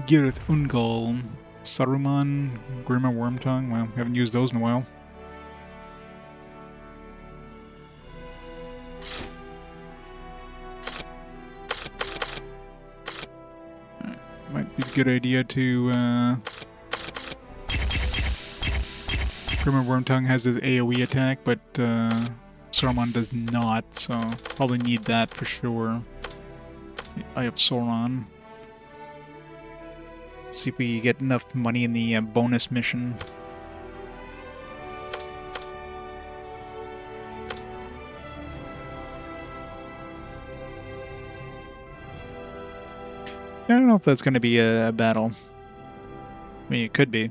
Girith Ungol, Saruman, Grima Wormtongue. Well, haven't used those in a while. Might be a good idea to, Grima Wormtongue has his AoE attack, but, Saruman does not, so probably need that for sure. I have Sauron. See if we get enough money in the bonus mission. I don't know if that's going to be a battle. I mean, it could be.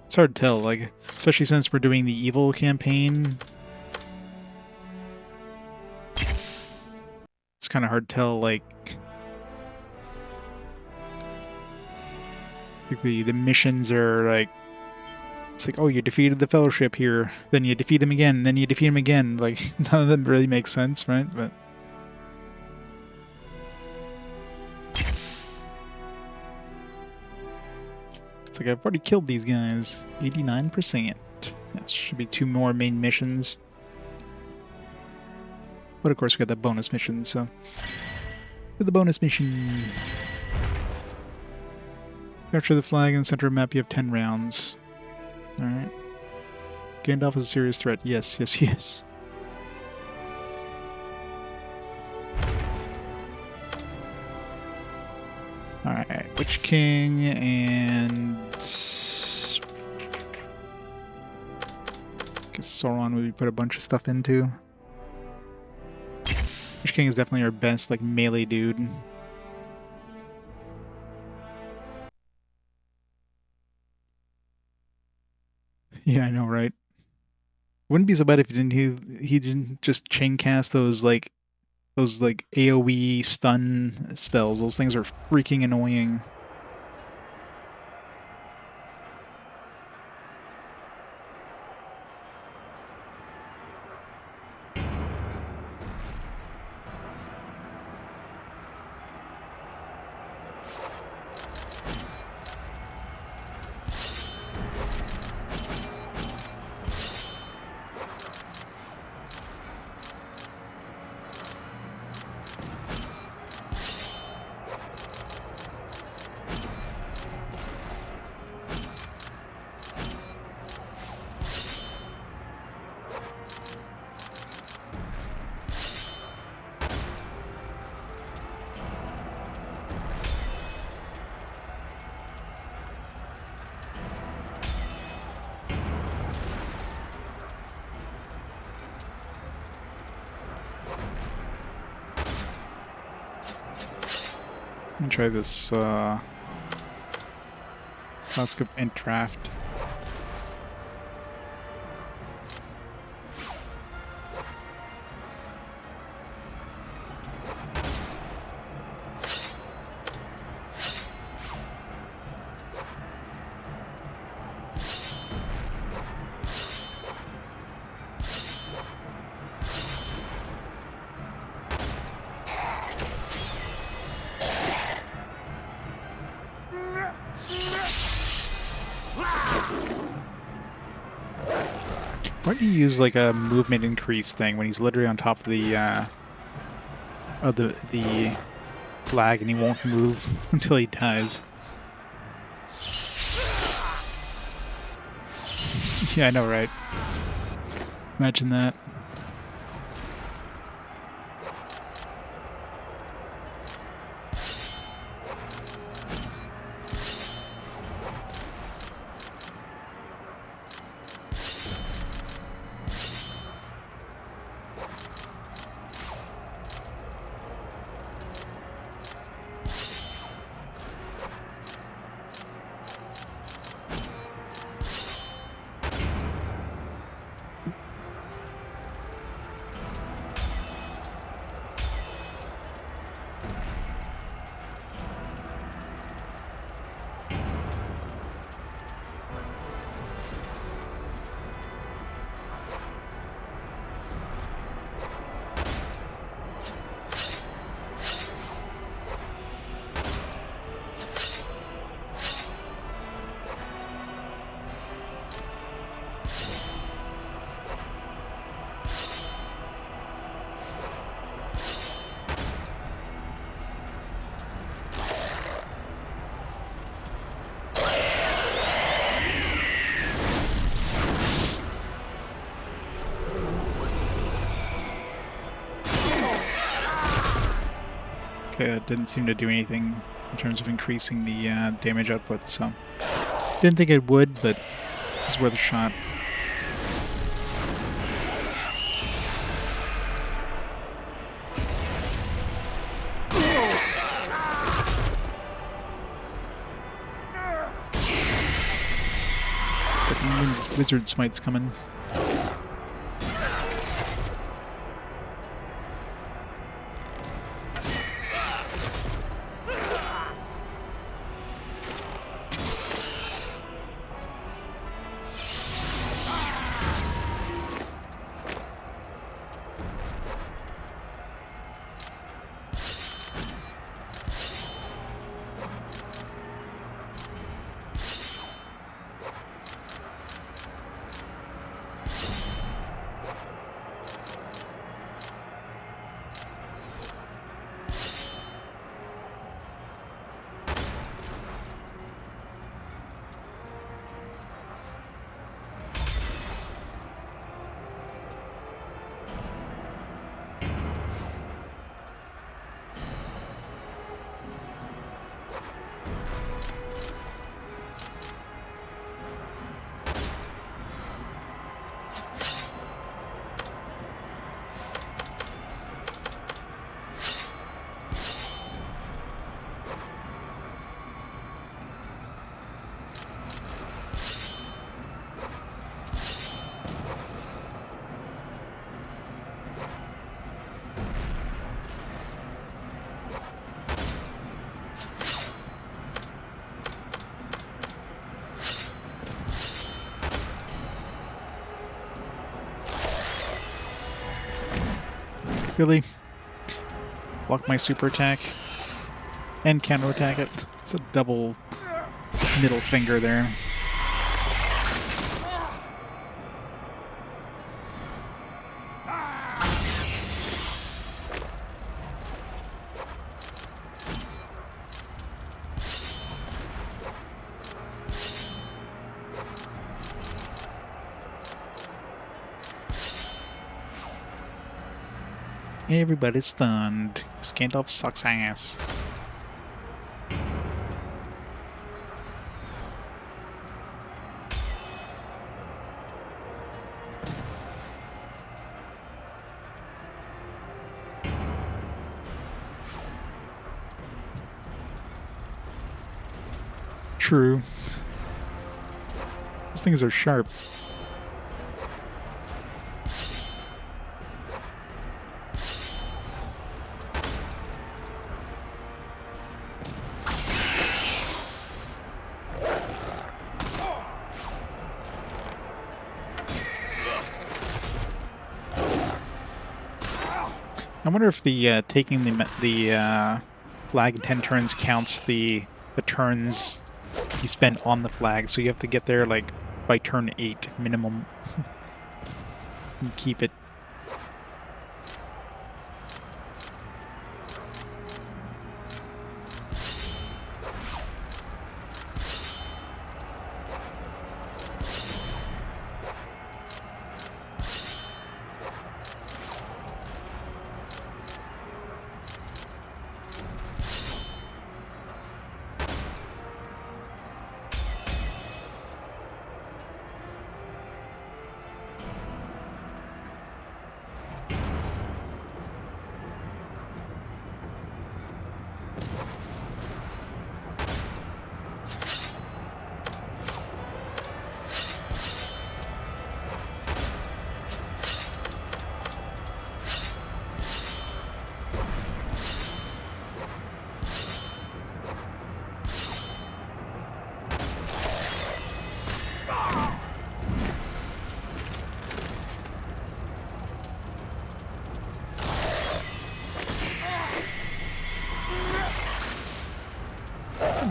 It's hard to tell, like, especially since we're doing the evil campaign. It's kind of hard to tell, like the missions are like, it's like, oh, you defeated the Fellowship here, then you defeat him again, then you defeat him again. Like, none of them really make sense, right? But it's like, I've already killed these guys. 89%. That should be 2 more main missions. But of course we got the bonus mission, so... For the bonus mission... Capture the flag in the center of the map, you have 10 rounds. Alright. Gandalf is a serious threat. Yes, yes, yes. Alright, Witch King and... I guess Sauron we put a bunch of stuff into. Witch King is definitely our best, like, melee dude. Yeah, I know, right? Wouldn't be so bad if he didn't just chain cast those AoE stun spells. Those things are freaking annoying. Let me try this Flask of Int Draft. Why don't you use like a movement increase thing when he's literally on top of the flag and he won't move until he dies? Yeah, I know, right? Imagine that. didn't seem to do anything in terms of increasing the damage output, so didn't think it would, but it was worth a shot. But wizard smite's coming. Really? Block my super attack and counter attack it. It's a double middle finger there. Everybody's stunned. Gandalf sucks ass. True. These things are sharp. I wonder if the taking the flag in 10 turns counts the turns you spent on the flag, so you have to get there like by turn 8 minimum and keep it.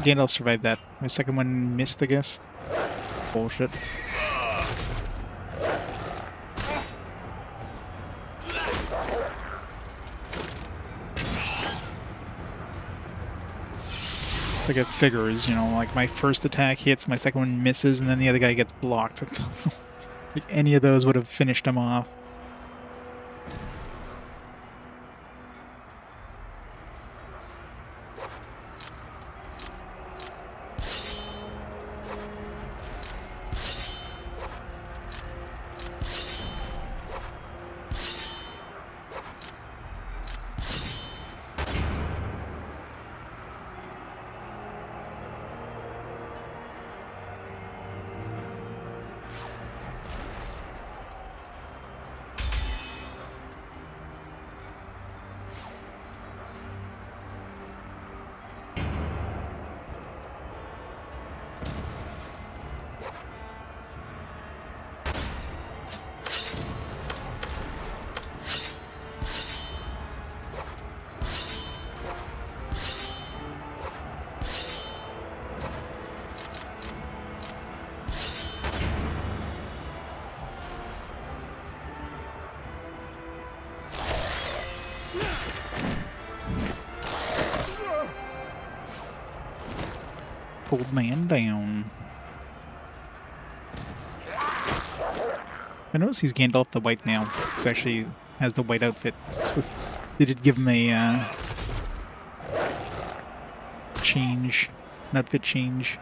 Gandalf survived that. My second one missed, I guess. Bullshit. It's like it figures, you know, like my first attack hits, my second one misses, and then the other guy gets blocked. Like any of those would have finished him off. Old man down. I notice he's Gandalf the White now. He actually has the white outfit. So they did give him a change, an outfit change.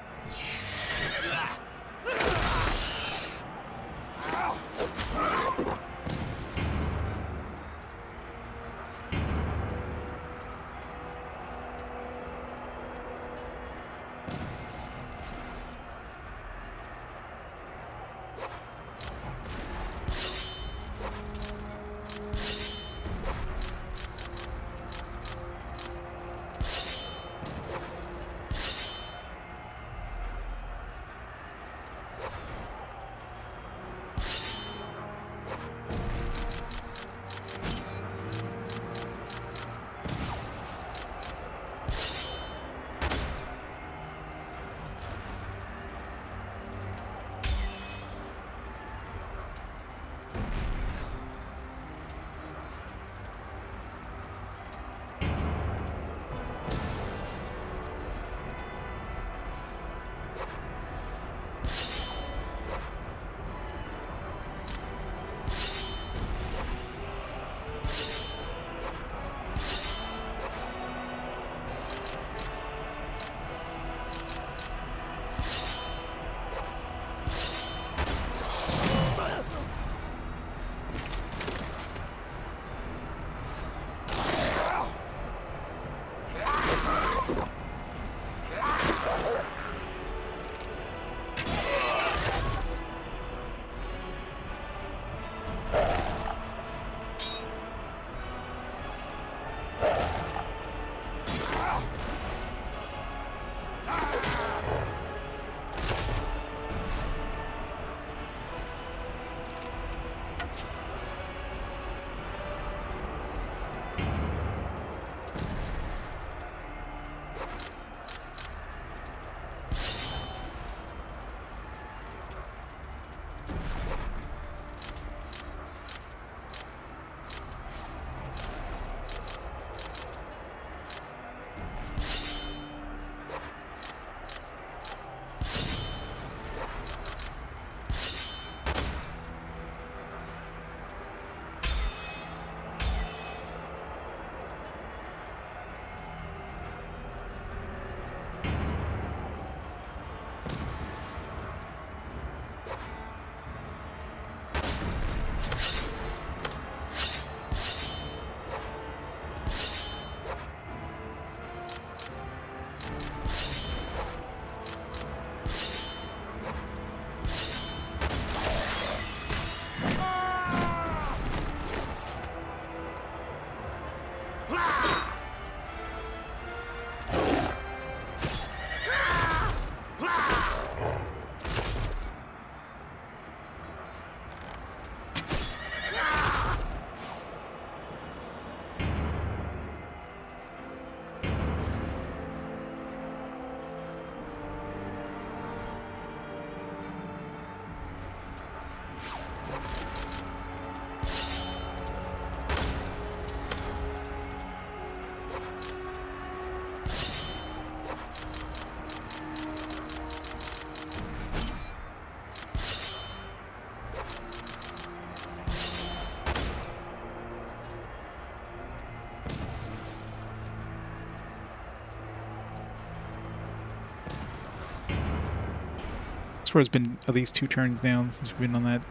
I swear it's been at least 2 turns down since we've been on that.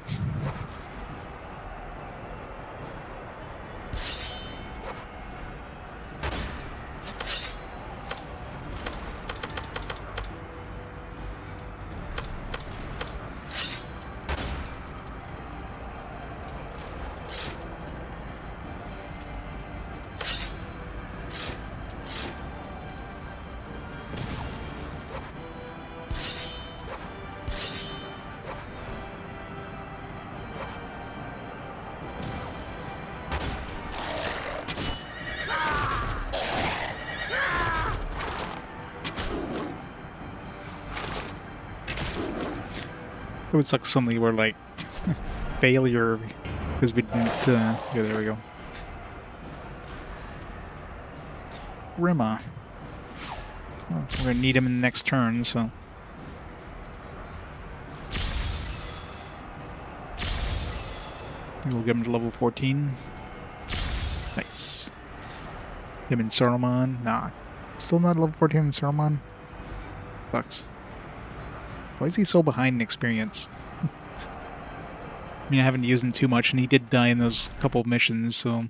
It would suck suddenly we're like failure because we didn't. Yeah, there we go. Rima. Well, we're gonna need him in the next turn, so. We'll get him to level 14. Nice. Him and Saruman. Nah. Still not level 14 in Saruman? Sucks. Why is he so behind in experience? I mean, I haven't used him too much, and he did die in those couple of missions, so.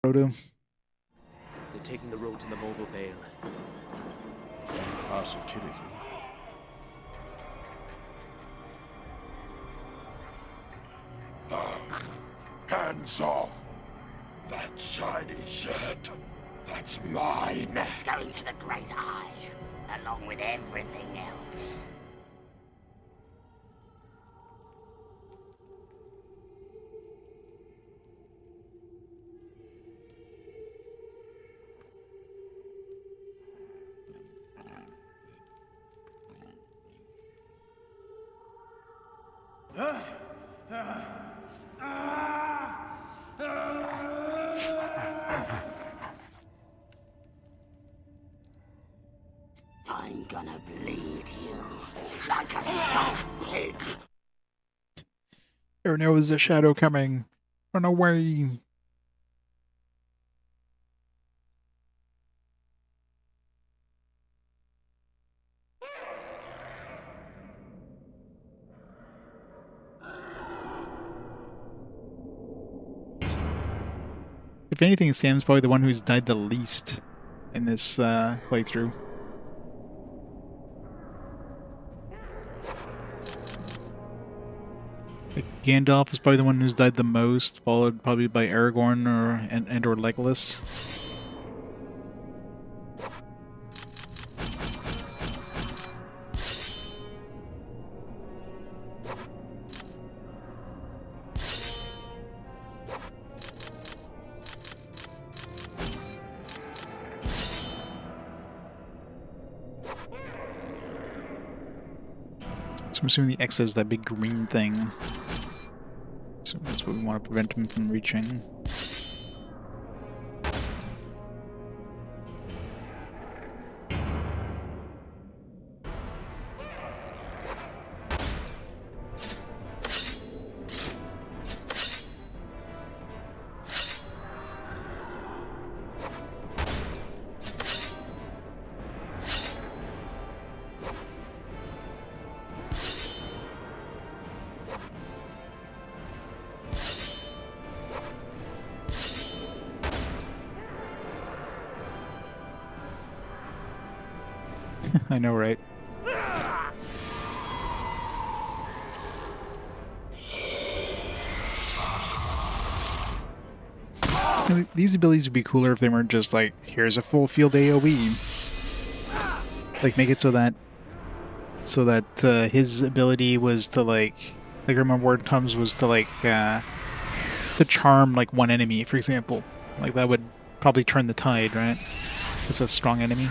Frodo. They're taking the road to the Mordor Vale. Pass of Kiddington. Hands off! That shiny shirt, that's mine! It's going to the Great Eye, along with everything else. I'm gonna bleed you like a stuffed pig. There was a shadow coming. Run away. If anything, Sam's probably the one who's died the least in this playthrough. Like Gandalf is probably the one who's died the most, followed probably by Aragorn or Legolas. So I'm assuming the X is that big green thing. So that's what we want to prevent him from reaching. I know, right? These abilities would be cooler if they weren't just like, here's a full field AoE. Like, make it so that his ability was to like remember Word Tums was to like to charm like one enemy, for example. Like that would probably turn the tide, right? It's a strong enemy.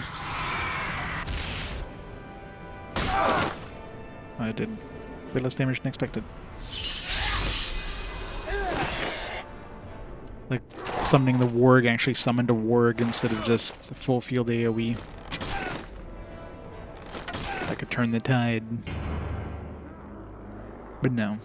I did way less damage than expected. Like, summoning the warg actually summoned a warg instead of just a full field AoE. I could turn the tide. But no.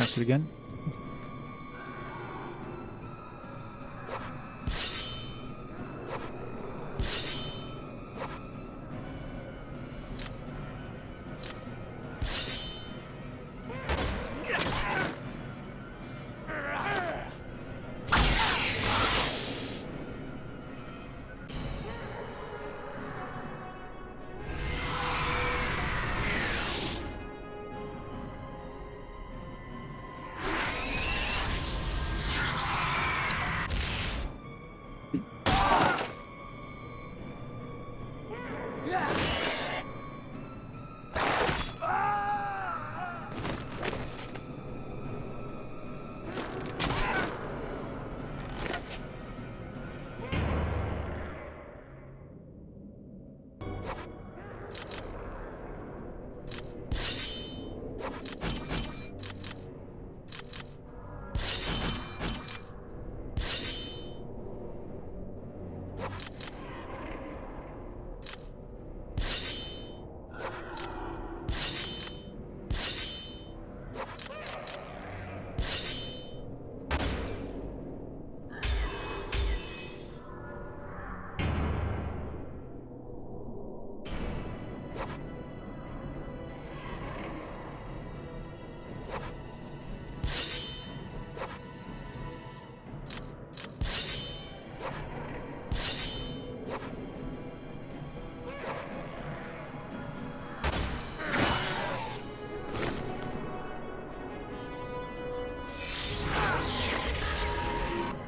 Press it again.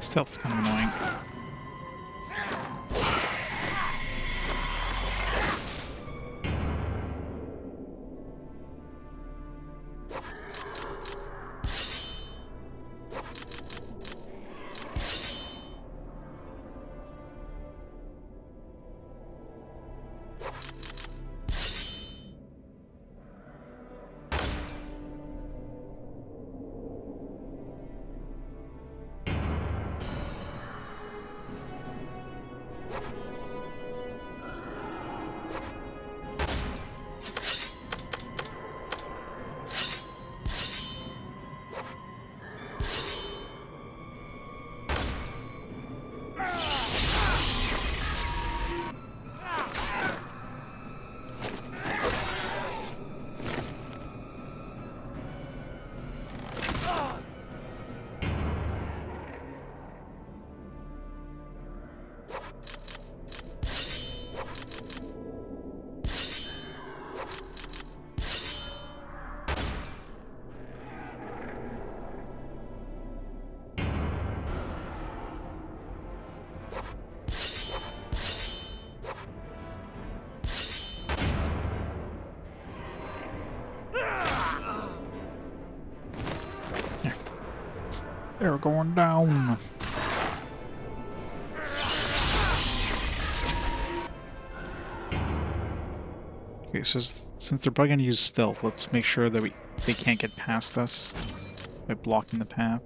Stealth's kind of annoying. They're going down. Okay, so since they're probably going to use stealth, let's make sure that they can't get past us by blocking the path.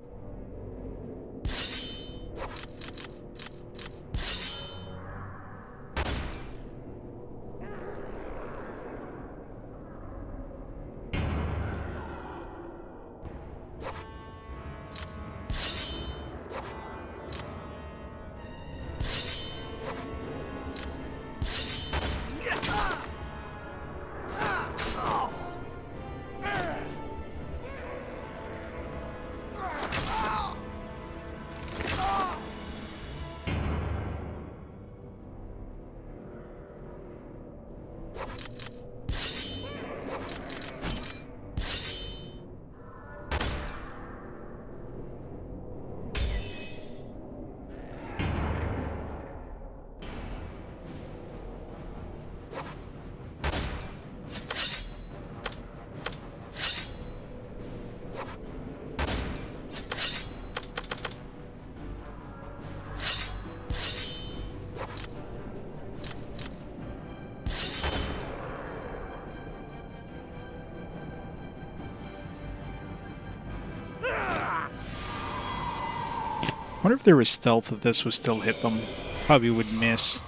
I wonder if there was stealth if this would still hit them. Probably would miss.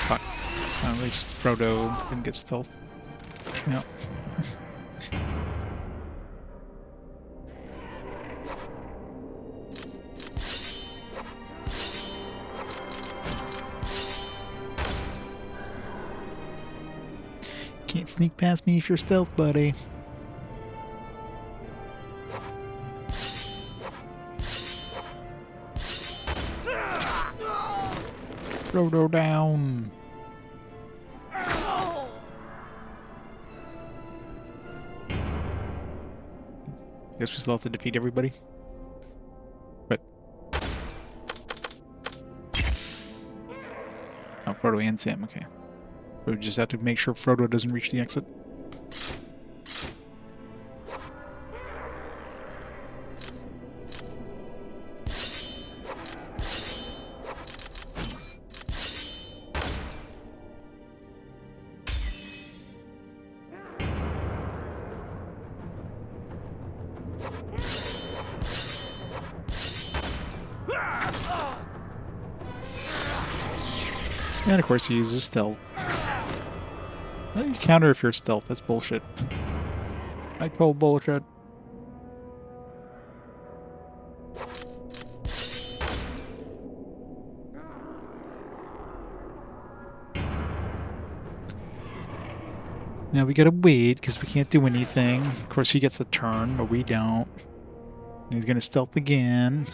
Fuck. At least Frodo didn't get stealth. Yep. Can't sneak past me if you're stealth, buddy. Frodo down. Guess we still have to defeat everybody. But oh, Frodo and Sam, okay. We just have to make sure Frodo doesn't reach the exit. And of course he uses stealth. How do you counter if you're stealth? That's bullshit. I call bullshit. Now we gotta wait because we can't do anything. Of course he gets a turn, but we don't. And he's gonna stealth again.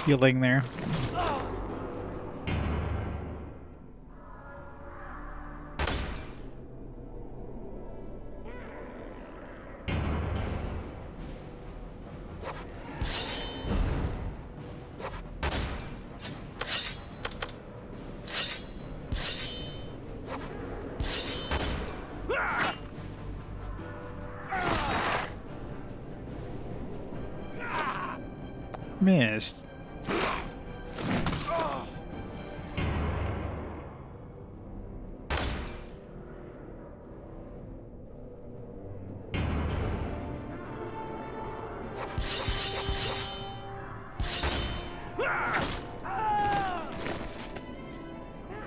Healing there. Missed.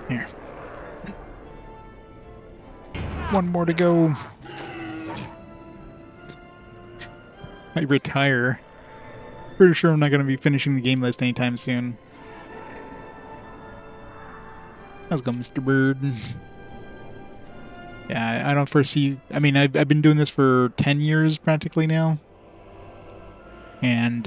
Here. One more to go. I retire. Pretty sure I'm not going to be finishing the game list anytime soon. How's it going, Mr. Bird? Yeah, I don't foresee... I mean, I've been doing this for 10 years practically now. And,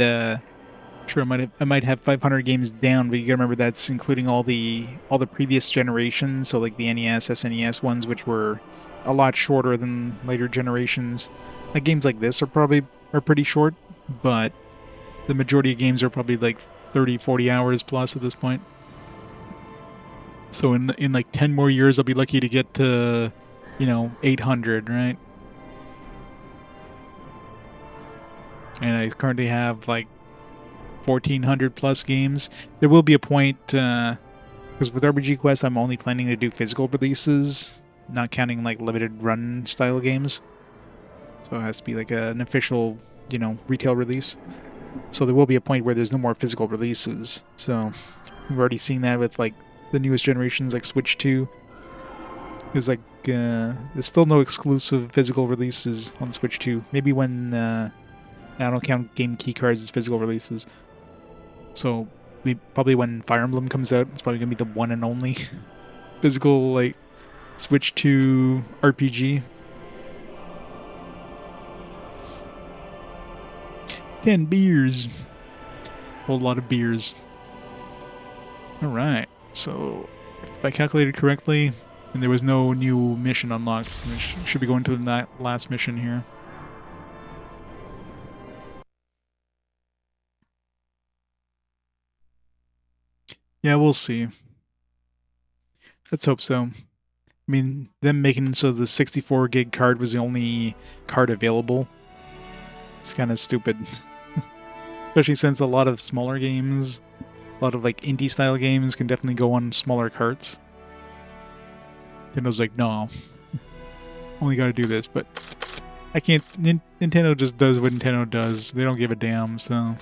sure, I might have 500 games down, but you gotta remember that's including all the previous generations, so like the NES, SNES ones, which were a lot shorter than later generations. Like games like this are pretty short, but the majority of games are probably like 30, 40 hours plus at this point. So in like 10 more years, I'll be lucky to get to, 800, right? And I currently have like 1,400 plus games. There will be a point, because with RPG Quest, I'm only planning to do physical releases, not counting like limited run style games. So it has to be like an official, retail release. So there will be a point where there's no more physical releases. So we've already seen that with like the newest generations, like Switch 2. There's like there's still no exclusive physical releases on Switch 2. Maybe when I don't count game key cards as physical releases. So probably when Fire Emblem comes out, it's probably gonna be the one and only physical like Switch 2 RPG. 10 beers. Whole lot of beers. Alright, so if I calculated correctly, and there was no new mission unlocked, we should be going to the last mission here. Yeah, we'll see. Let's hope so. I mean, them making so the 64 gig card was the only card available. It's kind of stupid. Especially since a lot of smaller games, a lot of like indie style games can definitely go on smaller carts. Nintendo's like, no, only gotta do this, but I can't. Nintendo just does what Nintendo does. They don't give a damn, so.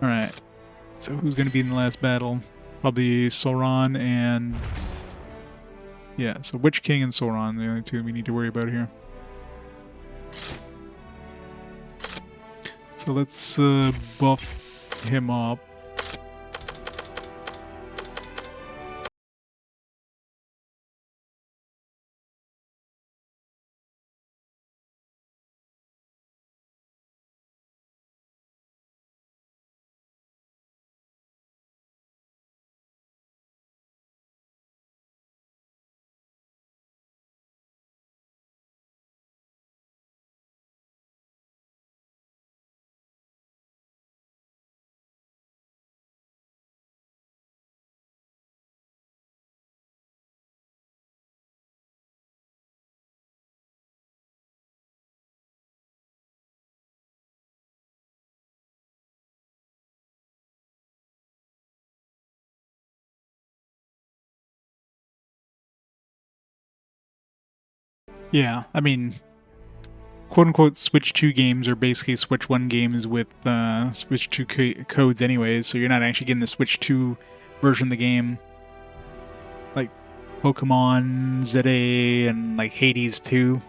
Alright. So who's gonna be in the last battle? Probably Sauron and... Yeah, so Witch King and Sauron, the only two we need to worry about here. So let's buff him up. Yeah, I mean, quote-unquote Switch 2 games are basically Switch 1 games with Switch 2 codes anyways, so you're not actually getting the Switch 2 version of the game. Like Pokemon, ZA, and like Hades 2.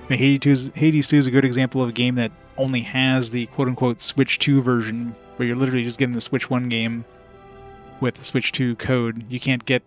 I mean, Hades 2 is a good example of a game that only has the quote-unquote Switch 2 version, where you're literally just getting the Switch 1 game with the Switch 2 code. You can't get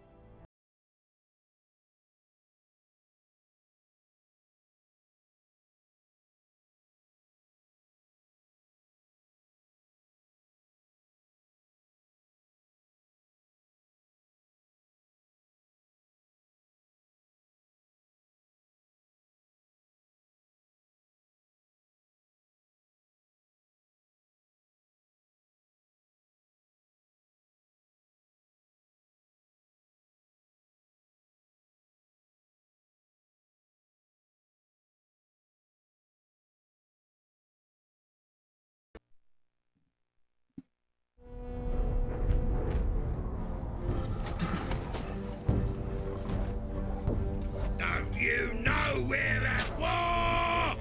Don't you know we're at war?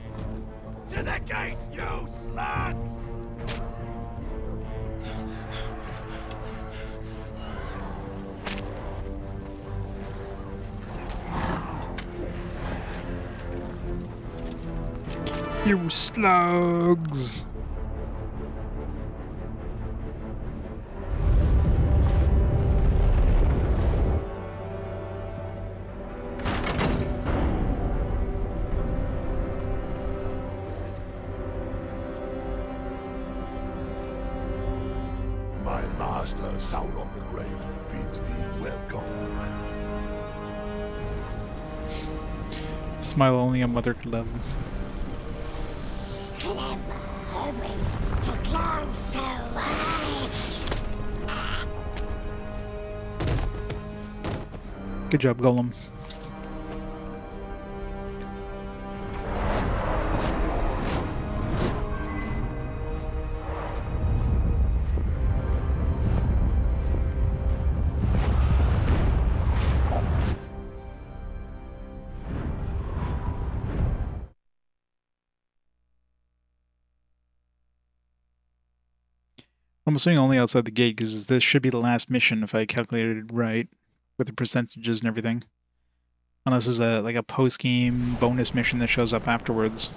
To the gate, you slugs! you slugs. My master, Sauron the Great, bids thee welcome. Smile only a mother could love. Clever, always to clouds so high. Good job, Golem. I'm assuming only outside the gate, because this should be the last mission if I calculated it right, with the percentages and everything. Unless there's a like a post-game bonus mission that shows up afterwards.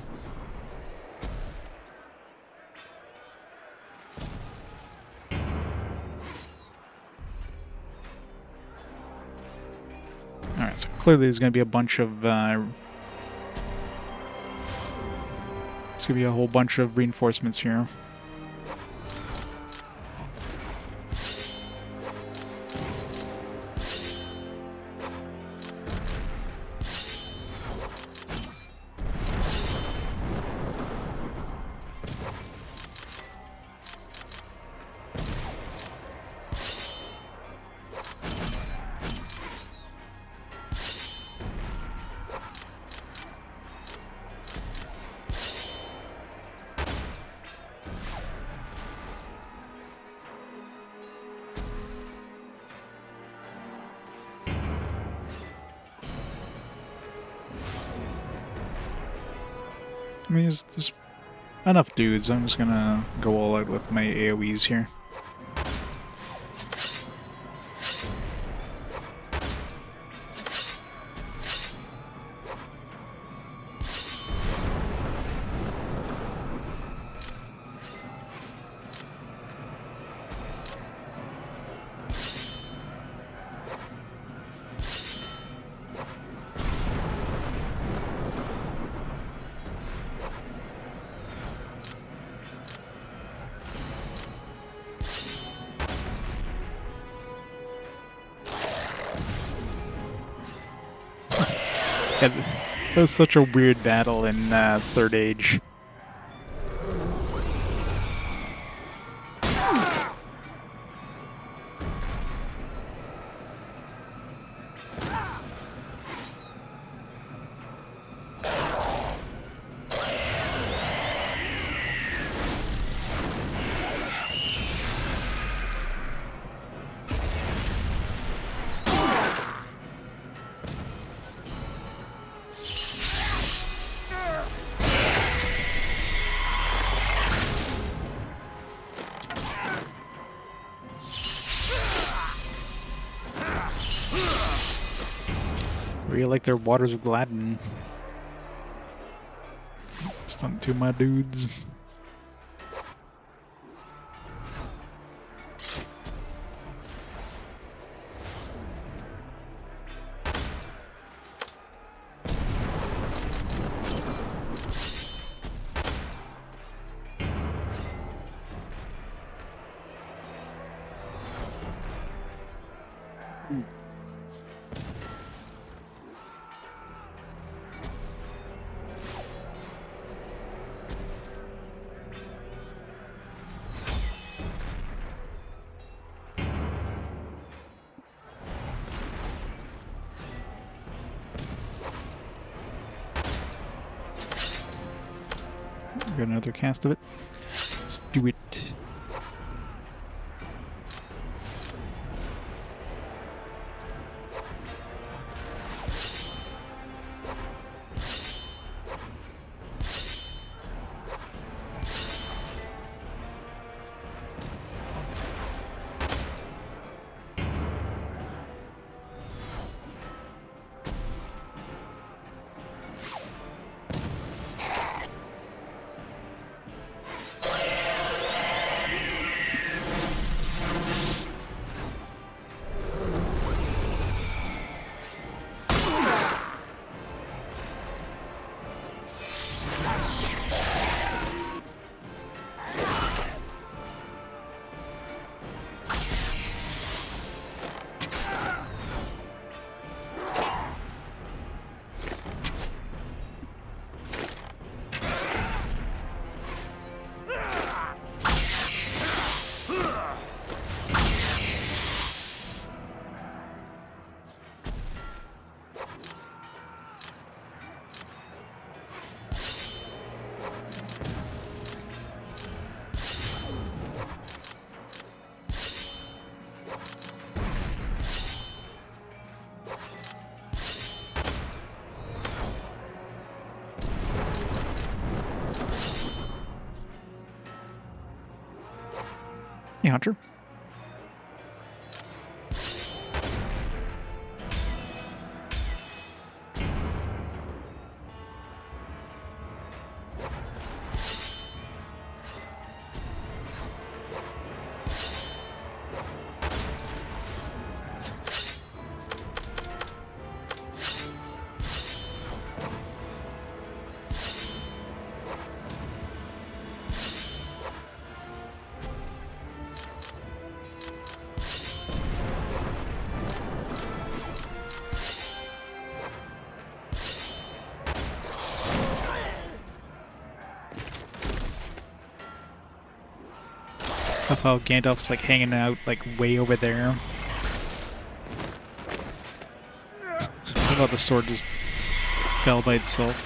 Alright, so clearly there's going to be a bunch of... there's going to be a whole bunch of reinforcements here. I mean, there's enough dudes. I'm just gonna go all out with my AoEs here. Yeah, that was such a weird battle in Third Age. Really like their Waters of Gladden. Stun to my dudes. Got another cast of it. Let's do it. Hey, Hunter. Of how Gandalf's like hanging out like way over there. What about the sword just fell by itself?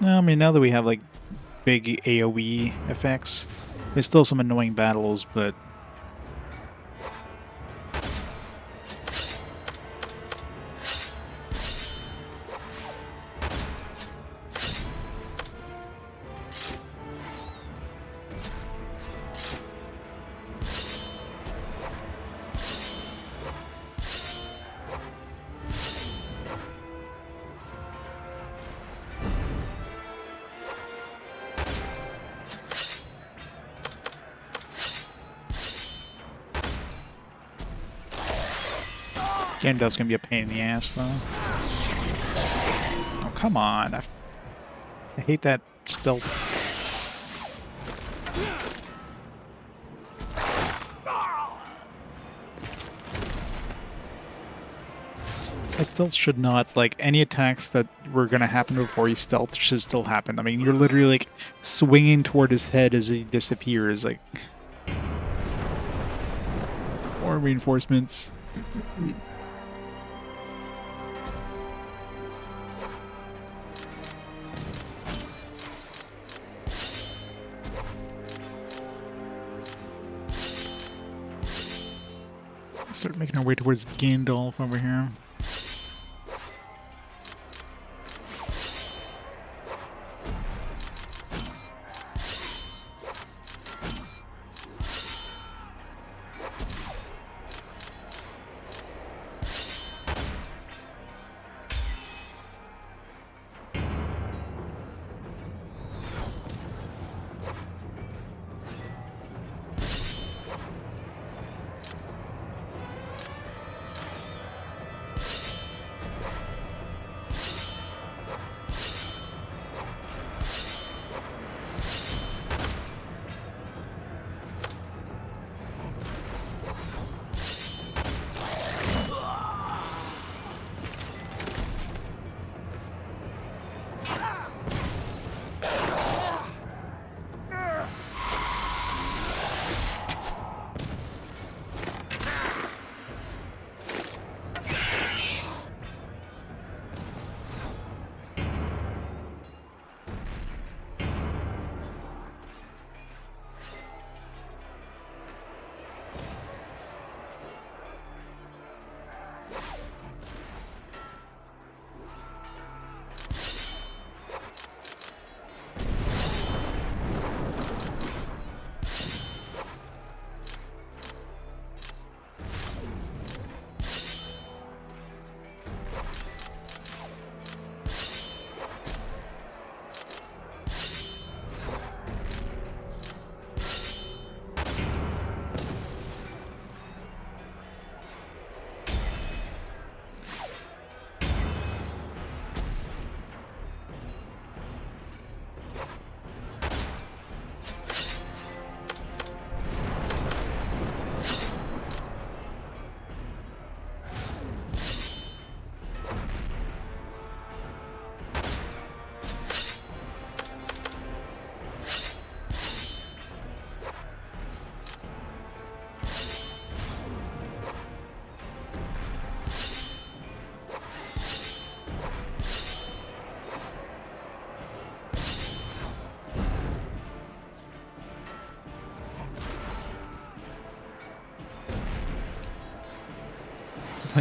No, I mean, now that we have like big AoE effects, there's still some annoying battles, but Gandalf's gonna be a pain in the ass, though. Oh, come on. I hate that stealth. That stealth should not, like, any attacks that were gonna happen before he stealth should still happen. I mean, you're literally, like, swinging toward his head as he disappears, like... More reinforcements. Start making our way towards Gandalf over here.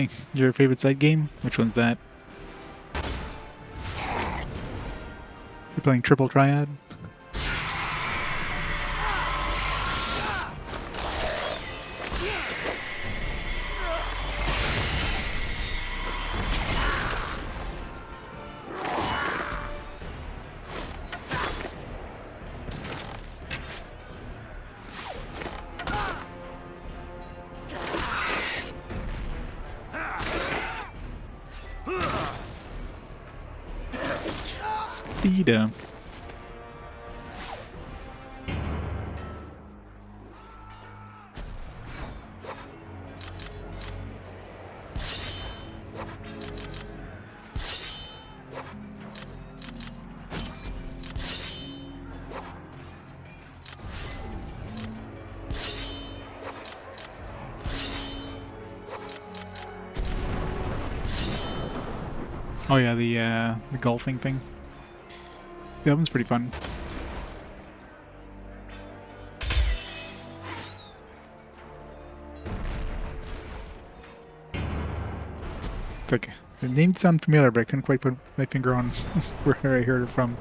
playing your favorite side game? Which one's that? You're playing Triple Triad? Speeda. Oh yeah, the golfing thing. That one's pretty fun. It's like, the name sounded familiar, but I couldn't quite put my finger on where I heard it from.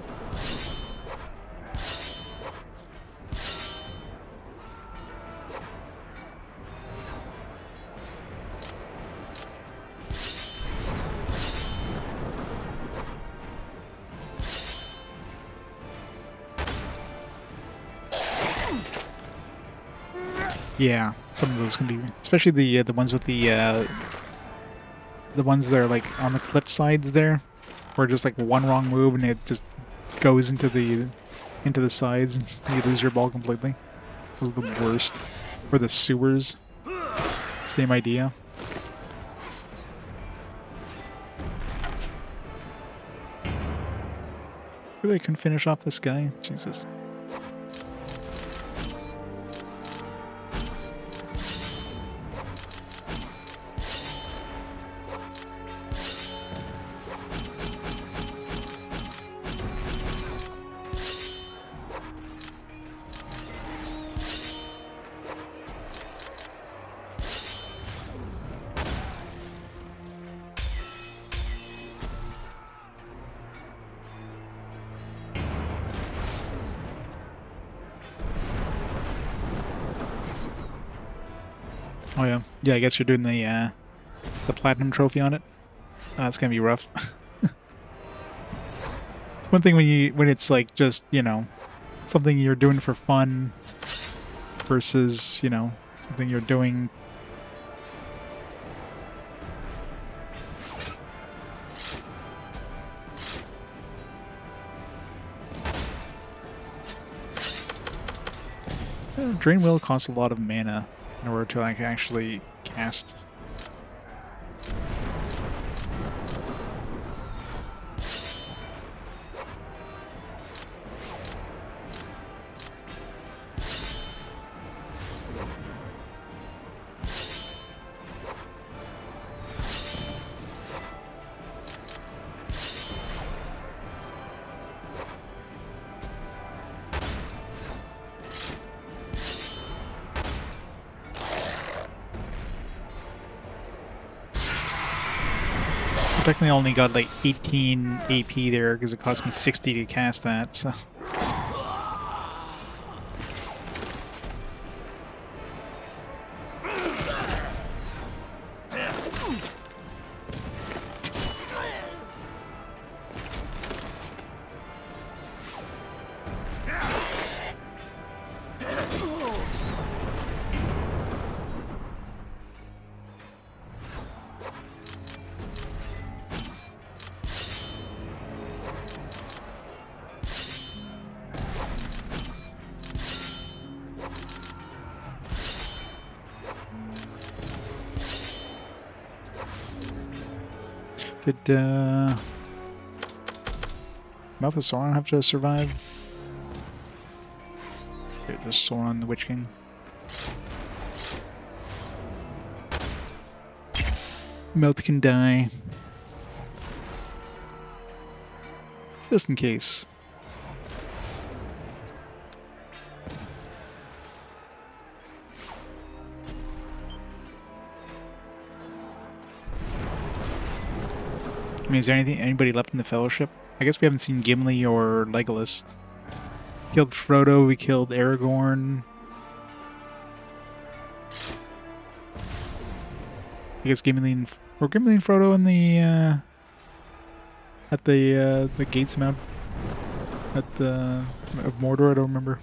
Yeah, some of those can be, especially the ones with the ones that are like on the cliff sides there, where just like one wrong move and it just goes into the sides and you lose your ball completely. Those are the worst. Or the sewers. Same idea. Really couldn't finish off this guy? Jesus. Oh yeah. Yeah, I guess you're doing the platinum trophy on it. That's gonna be rough. It's one thing when it's like just, you know, something you're doing for fun versus, you know, something you're doing. Drain Wheel costs a lot of mana in order to like actually cast. Technically I only got like 18 AP there because it cost me 60 to cast that, so. Did Mouth of Sauron have to survive? Okay, just Sauron the Witch King. Mouth can die. Just in case. I mean, is there anybody left in the Fellowship? I guess we haven't seen Gimli or Legolas. Killed Frodo, we killed Aragorn. I guess Gimli and Frodo in the at the gates mount at the of Mordor. I don't remember.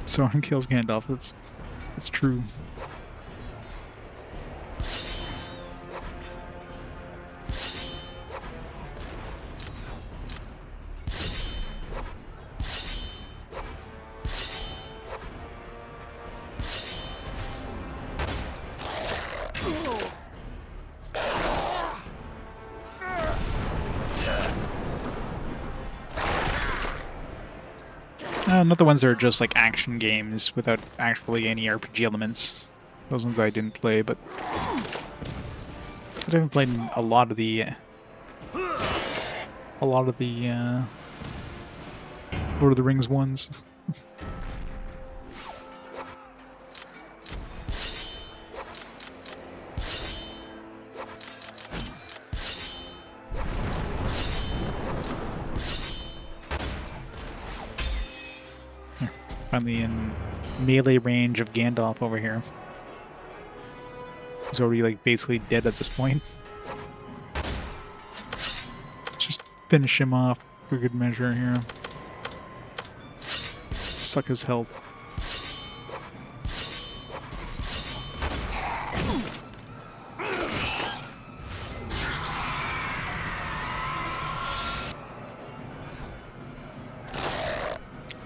Sauron kills Gandalf. That's true. Not the ones that are just like action games without actually any RPG elements. Those ones I didn't play, but I haven't played a lot of the Lord of the Rings ones. Finally in melee range of Gandalf over here. He's already like basically dead at this point. Just finish him off for good measure here. Suck his health.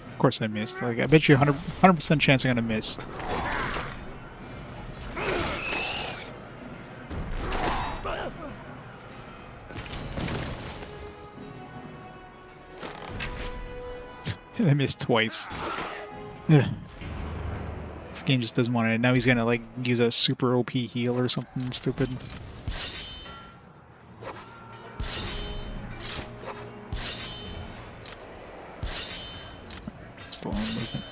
Of course I missed. Like, I bet you 100% chance I'm gonna miss. I missed twice. Ugh. This game just doesn't want it. Now he's gonna like use a super OP heal or something stupid. Still on movement.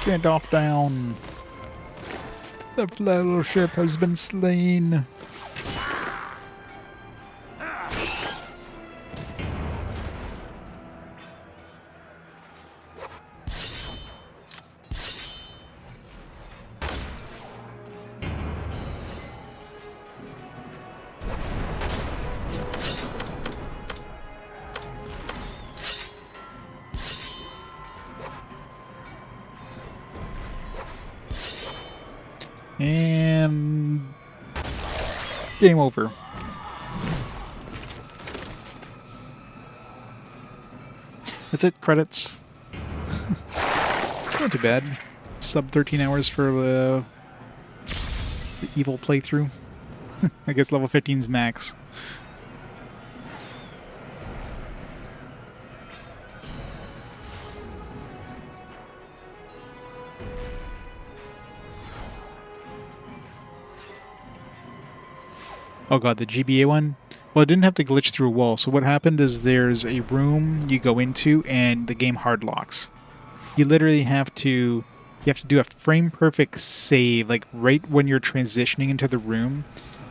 Gandalf down. The fellowship has been slain. And game over. That's it, credits. Not too bad. Sub 13 hours for the evil playthrough. I guess level 15's max. Oh god, the GBA one? Well, it didn't have to glitch through a wall. So what happened is there's a room you go into and the game hard locks. You literally have to do a frame perfect save, like right when you're transitioning into the room.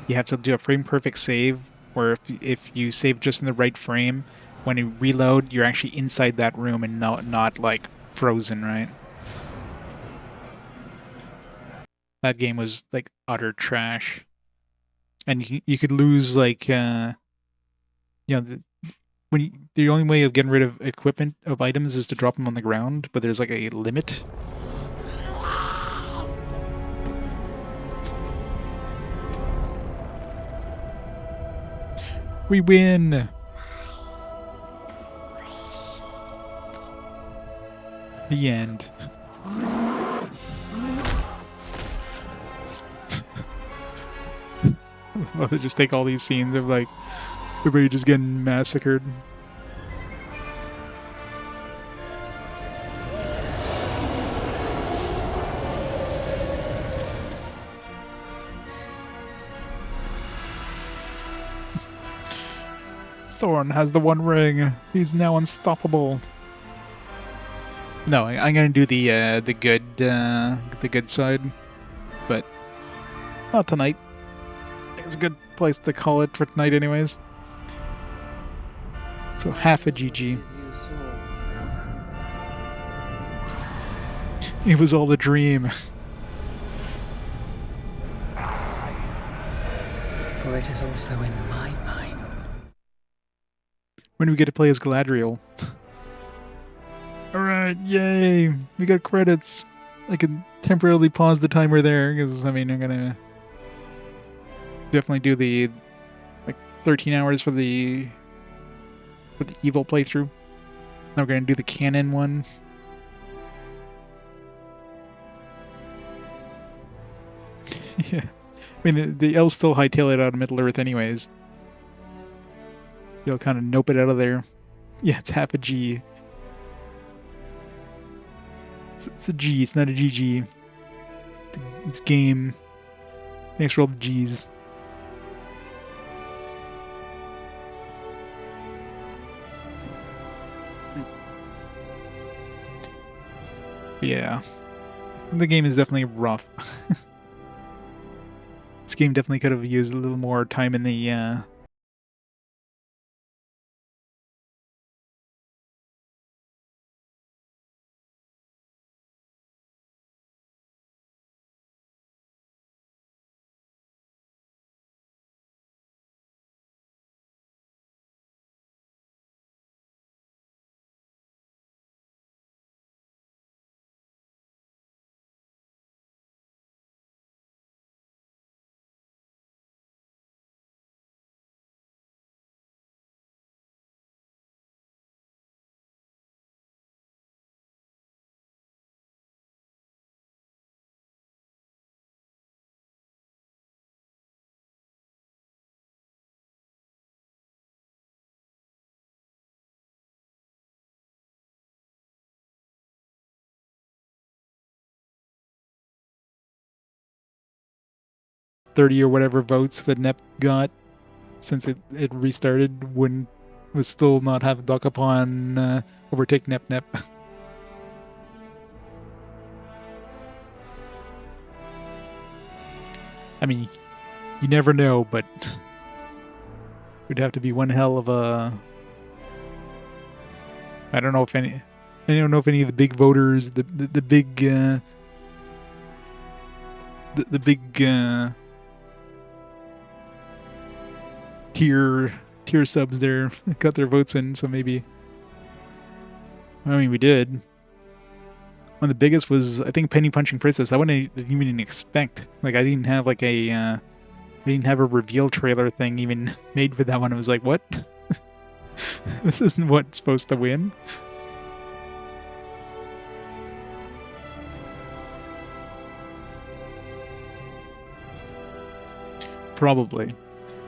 You have to do a frame perfect save where if you save just in the right frame, when you reload, you're actually inside that room and not like frozen, right? That game was like utter trash. And you could lose like the only way of getting rid of equipment of items is to drop them on the ground, but there's like a limit. We win. The end. Well, they just take all these scenes of like everybody just getting massacred. Thorin has the One Ring. He's now unstoppable. No, I'm gonna do the good side, but not tonight. It's a good place to call it for tonight, anyways. So half a GG. It was all a dream. For it is also in my mind. When do we get to play as Galadriel? Alright, yay! We got credits. I can temporarily pause the timer there, because, I mean, I'm gonna definitely do the, like, 13 hours for the evil playthrough. Now we're gonna do the canon one. Yeah. I mean, the elves still hightail it out of Middle-earth anyways. They'll kind of nope it out of there. Yeah, it's half a G. It's a G, it's not a GG. It's game. Thanks for all the G's. Yeah. The game is definitely rough. This game definitely could have used a little more time in the 30 or whatever votes that NEP got since it restarted wouldn't was still not have Duck upon overtake NEP. I mean, you never know, but it would have to be one hell of a. I don't know if any. I don't know if any of the big voters, the big the big tier subs there got their votes in, so maybe. I mean, we did. One of the biggest was, I think, Penny Punching Princess. That one I didn't even expect. Like, I didn't have like I didn't have a reveal trailer thing even made for that one. I was like, what? This isn't what's supposed to win. Probably.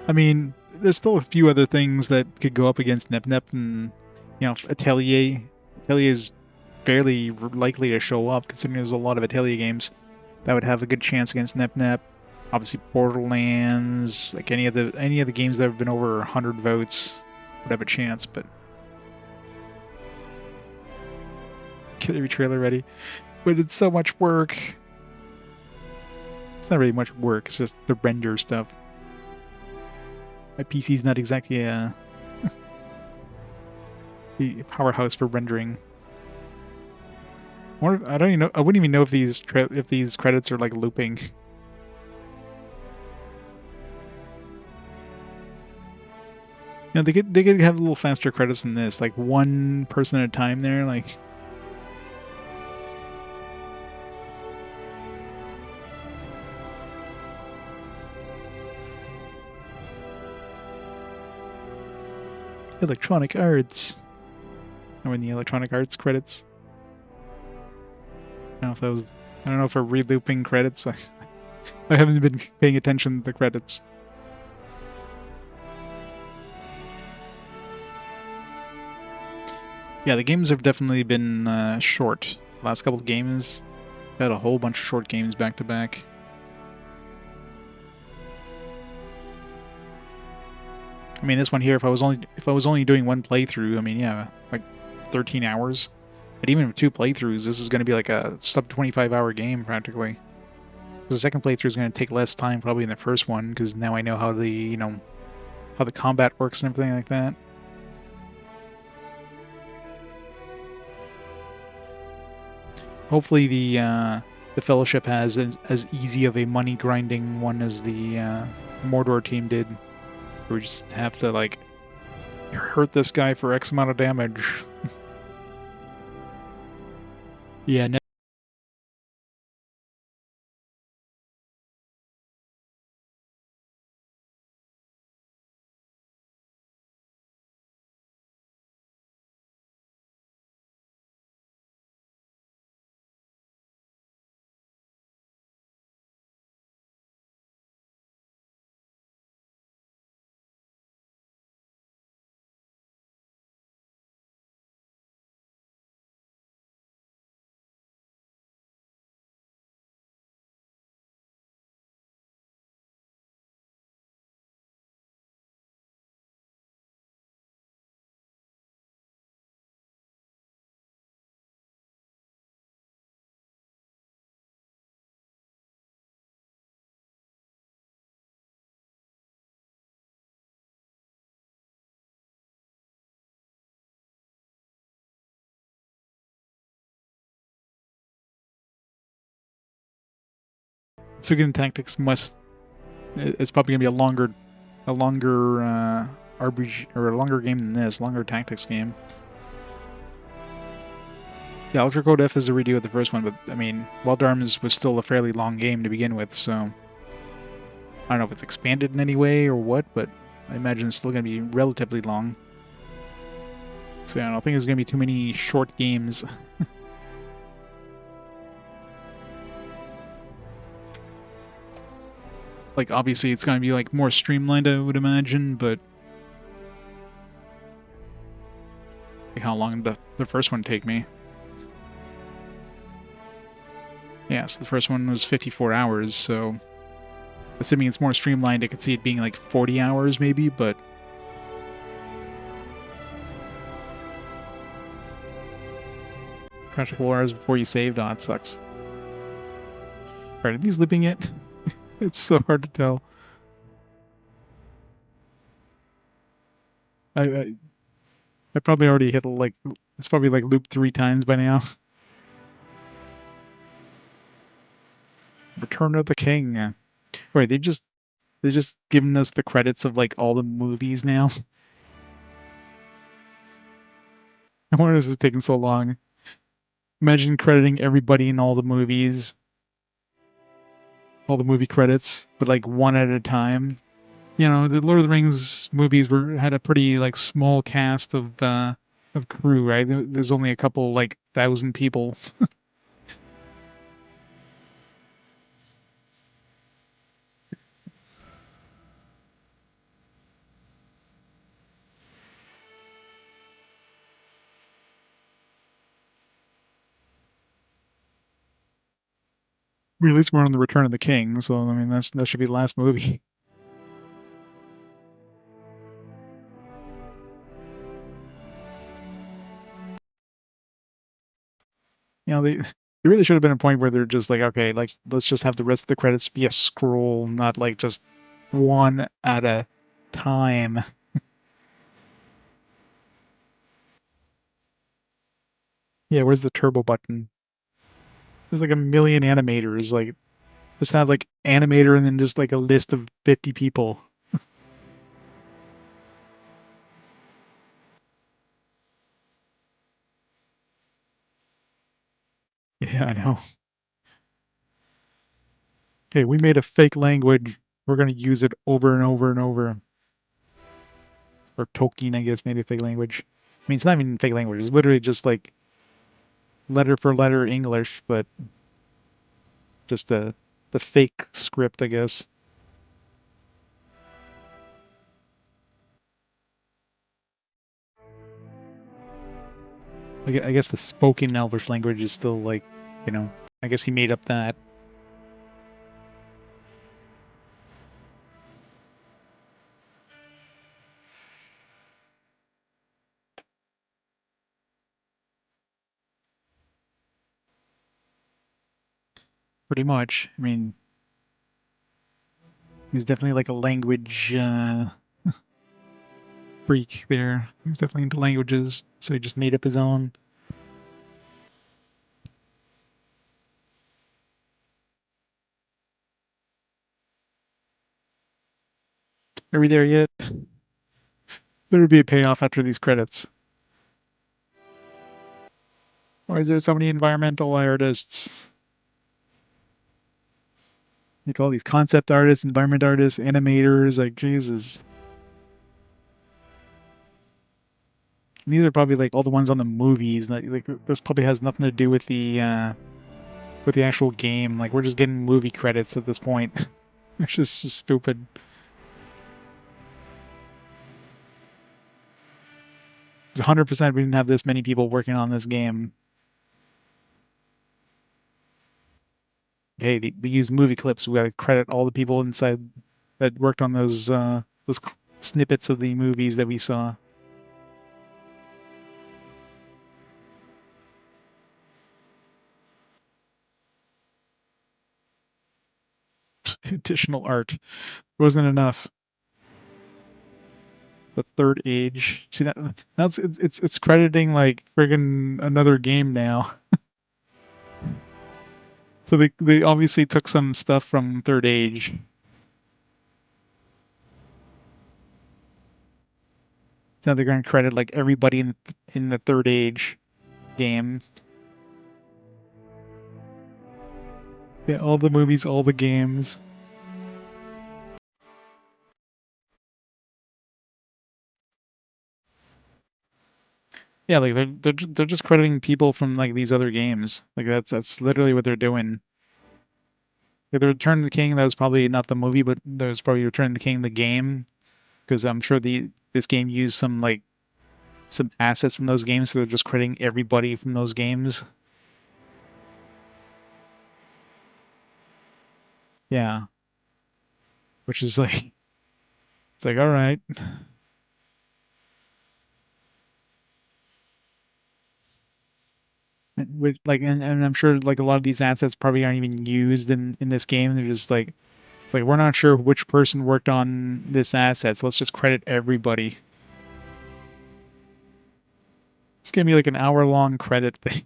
I mean, there's still a few other things that could go up against NEP and, you know, Atelier. Atelier is fairly likely to show up, considering there's a lot of Atelier games that would have a good chance against NEP. Obviously, Borderlands, like any of the games that have been over 100 votes would have a chance, but get every trailer ready. But it's so much work. It's not really much work, it's just the render stuff. My PC's not exactly a the powerhouse for rendering. Or I don't even know. I wouldn't even know if these credits are like looping. You know, they could have a little faster credits than this, like one person at a time there, like. Electronic Arts. Or in the Electronic Arts credits. I don't know if that was. I don't know if we're re-looping credits. I haven't been paying attention to the credits. Yeah, the games have definitely been short. Last couple of games, had a whole bunch of short games back to back. I mean, this one here, if I was only doing one playthrough, I mean, yeah, like 13 hours. But even with 2 playthroughs, this is going to be like a sub 25-hour game practically. The second playthrough is going to take less time probably than the first one because now I know how how the combat works and everything like that. Hopefully the Fellowship has as easy of a money grinding one as the Mordor team did. We just have to like hurt this guy for X amount of damage. Yeah. Tsugen Tactics must. It's probably gonna be a longer RPG or a longer game than this, longer tactics game. Yeah, Ultra Code F is a redo of the first one, but I mean, Wild Arms was still a fairly long game to begin with, so I don't know if it's expanded in any way or what, but I imagine it's still gonna be relatively long. So yeah, I don't think there's gonna be too many short games. Like obviously it's gonna be like more streamlined, I would imagine, but like how long did the first one take me? Yeah, so the first one was 54 hours, so assuming it's more streamlined, I could see it being like 40 hours maybe, but crash 4 hours before you saved, oh, it sucks. Alright, are these looping yet? It's so hard to tell. I I probably already hit like it's probably like looped 3 times by now. Return of the King. Wait, they just given us the credits of like all the movies now. I wonder this is taking so long. Imagine crediting everybody in all the movies, all the movie credits, but like one at a time. You know, the Lord of the Rings movies had a pretty like small cast of crew, right? There's only a couple like 1,000 people. At least we're on the Return of the King, so I mean that should be the last movie. You know, there really should have been a point where they're just like, okay, like let's just have the rest of the credits be a scroll, not like just one at a time. Yeah, where's the turbo button? There's like a million animators. Like, just have like animator and then just like a list of 50 people. Yeah, I know. Okay, we made a fake language. We're gonna use it over and over and over. Or Tolkien, I guess, made a fake language. I mean, it's not even fake language. It's literally just like letter for letter English, but just the fake script, I guess. I guess the spoken Elvish language is still like, you know, I guess he made up that. Pretty much. I mean, he's definitely like a language freak there. He's definitely into languages, so he just made up his own. Are we there yet? Better be a payoff after these credits. Why is there so many environmental artists? Like all these concept artists, environment artists, animators, like Jesus. And these are probably like all the ones on the movies. Like this probably has nothing to do with the actual game. Like we're just getting movie credits at this point. It's just stupid. It's 100% we didn't have this many people working on this game. Hey, we use movie clips. We gotta credit all the people inside that worked on those snippets of the movies that we saw. Additional art wasn't enough. The third age. See that? That's it's crediting like friggin' another game now. So they obviously took some stuff from Third Age. So now they're going to credit like everybody in the Third Age game. Yeah, all the movies, all the games. Yeah, like they're just crediting people from like these other games. Like that's literally what they're doing. Like, the Return of the King, that was probably not the movie, but that was probably Return of the King the game, because I'm sure this game used some assets from those games, so they're just crediting everybody from those games. Yeah, which is like it's like all right. And I'm sure like a lot of these assets probably aren't even used in this game. They're just like we're not sure which person worked on this asset, so let's just credit everybody. It's gonna be like an hour-long credit thing.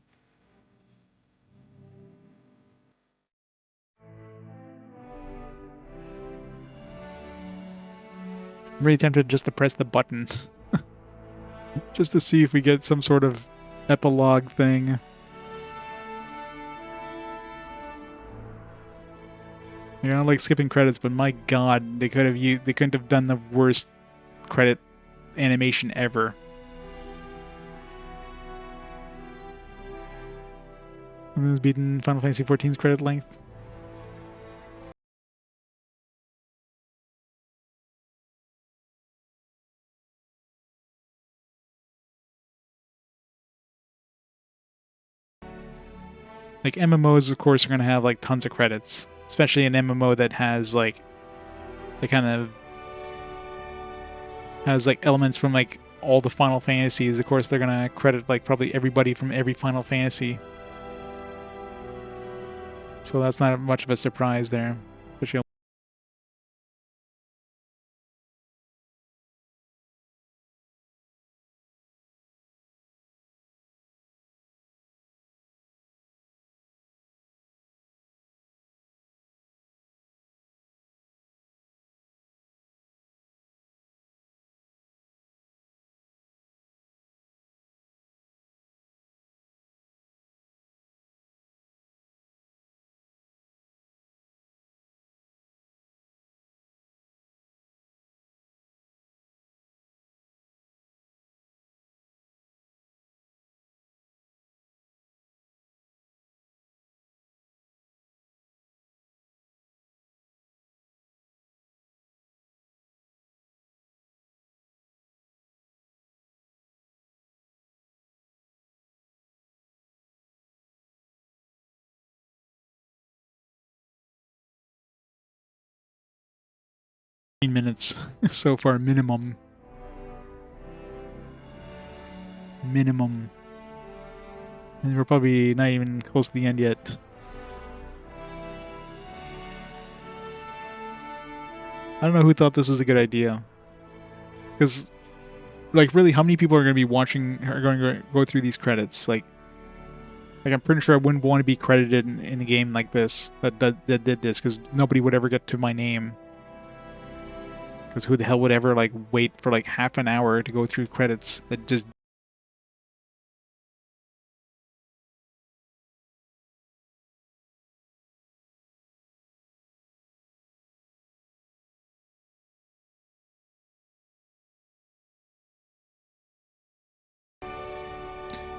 I'm really tempted just to press the button, just to see if we get some sort of epilogue thing. You know, like skipping credits, but my God, they couldn't have done the worst credit animation ever. And this is beaten Final Fantasy XIV's credit length. Like MMOs, of course, are gonna have like tons of credits, especially an MMO that has like they kind of has like elements from like all the Final Fantasies. Of course, they're gonna credit like probably everybody from every Final Fantasy. So that's not much of a surprise there. Especially minutes so far, minimum. Minimum. And we're probably not even close to the end yet. I don't know who thought this was a good idea. Because, like, really, how many people are going to be watching, are going to go through these credits? Like I'm pretty sure I wouldn't want to be credited in a game like this that did this, because nobody would ever get to my name. Because who the hell would ever, like, wait for, like, half an hour to go through credits that just...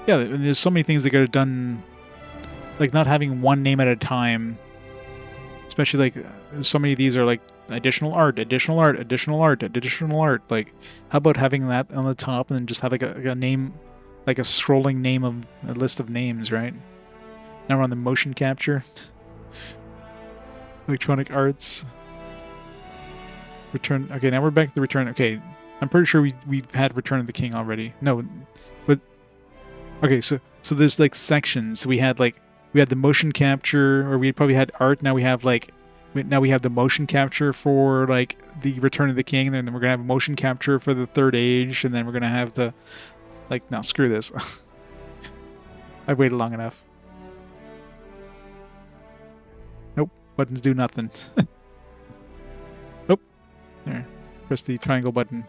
Yeah, and there's so many things that could have done, like not having one name at a time. Especially, like, so many of these are like additional art, additional art, additional art, additional art. Like, how about having that on the top and then just have like a name, like a scrolling name of a list of names, right? Now we're on the motion capture. Electronic Arts. Return. Okay, now we're back to the Return. Okay, I'm pretty sure we've had Return of the King already. No, but okay, so there's like sections. We had the motion capture, or we probably had art. Now we have the motion capture for like the Return of the King, and then we're gonna have motion capture for the Third Age, and then we're gonna have the no, screw this. I waited long enough. Nope, buttons do nothing. Nope. There, press the triangle button.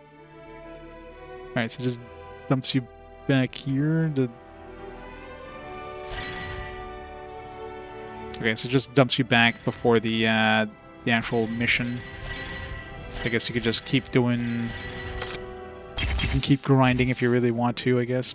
All right, so it just dumps you back here. Okay, so it just dumps you back before the actual mission. I guess you could just keep doing... You can keep grinding if you really want to, I guess.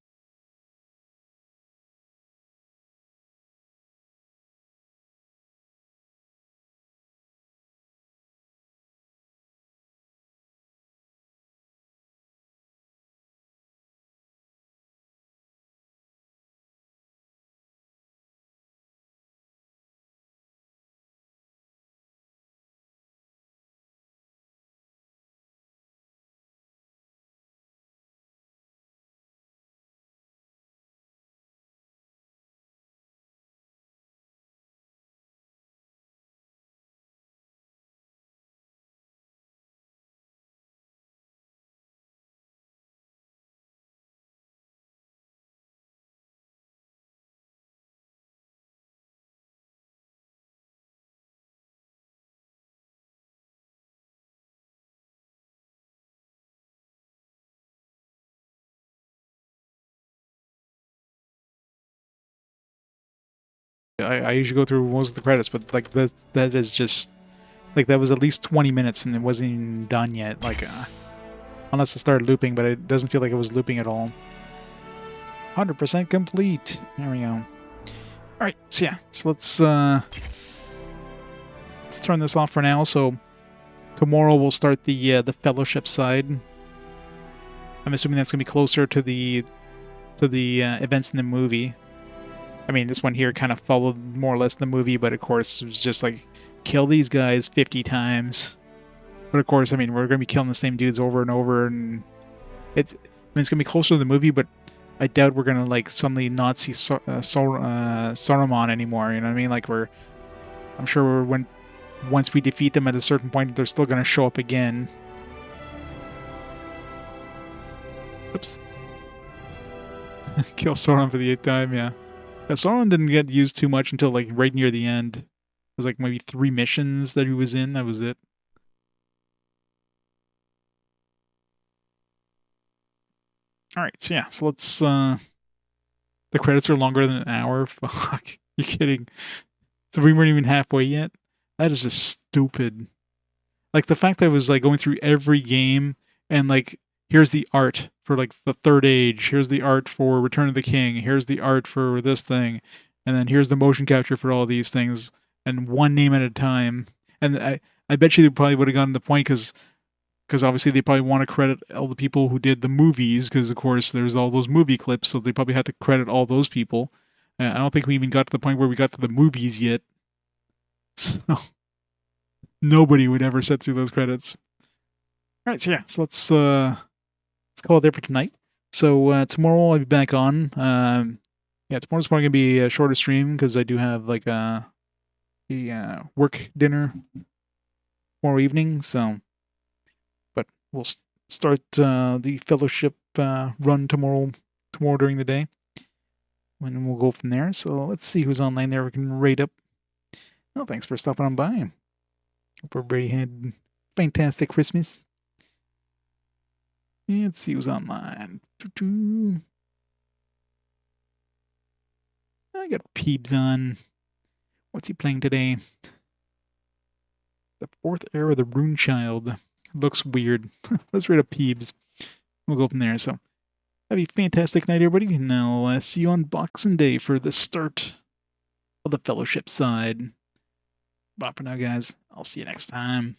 I usually go through most of the credits, but like that is just like that was at least 20 minutes and it wasn't even done yet. Like unless it started looping, but it doesn't feel like it was looping at all. 100% complete. There we go. All right, so yeah, so let's turn this off for now. So tomorrow we'll start the Fellowship side. I'm assuming that's gonna be closer to the events in the movie. I mean, this one here kind of followed more or less the movie, but of course it was just like, kill these guys 50 times. But of course, I mean, we're going to be killing the same dudes over and over, and it's going to be closer to the movie, but I doubt we're going to, like, suddenly not see Saruman anymore, you know what I mean? Like, I'm sure once we defeat them at a certain point, they're still going to show up again. Oops. Kill Sauron for the 8th time, yeah. Sauron didn't get used too much until like right near the end. It was like maybe 3 missions that he was in. That was it. All right, so yeah, so let's. The credits are longer than an hour. Fuck, you kidding? So we weren't even halfway yet. That is just stupid. Like the fact that I was like going through every game and like, here's the art for like the Third Age, here's the art for Return of the King, here's the art for this thing, and then here's the motion capture for all these things, and one name at a time. And I bet you they probably would have gotten the point, because obviously they probably want to credit all the people who did the movies, because of course there's all those movie clips, so they probably had to credit all those people. I don't think we even got to the point where we got to the movies yet. So nobody would ever sit through those credits. Alright, so yeah, so let's call it there for tonight. So tomorrow I'll be back on. Yeah, tomorrow's probably gonna be a shorter stream because I do have like a work dinner tomorrow evening. So, but we'll start the fellowship run tomorrow during the day, and we'll go from there. So let's see who's online there. We can rate up. Oh, thanks for stopping on by. Hope everybody had a fantastic Christmas. Let's see who's online. I got Peebs on. What's he playing today? The fourth era of the Rune Child. Looks weird. Let's rate up Peebs. We'll go from there. So, have a fantastic night, everybody, and I'll see you on Boxing Day for the start of the Fellowship side. Bye for now, guys. I'll see you next time.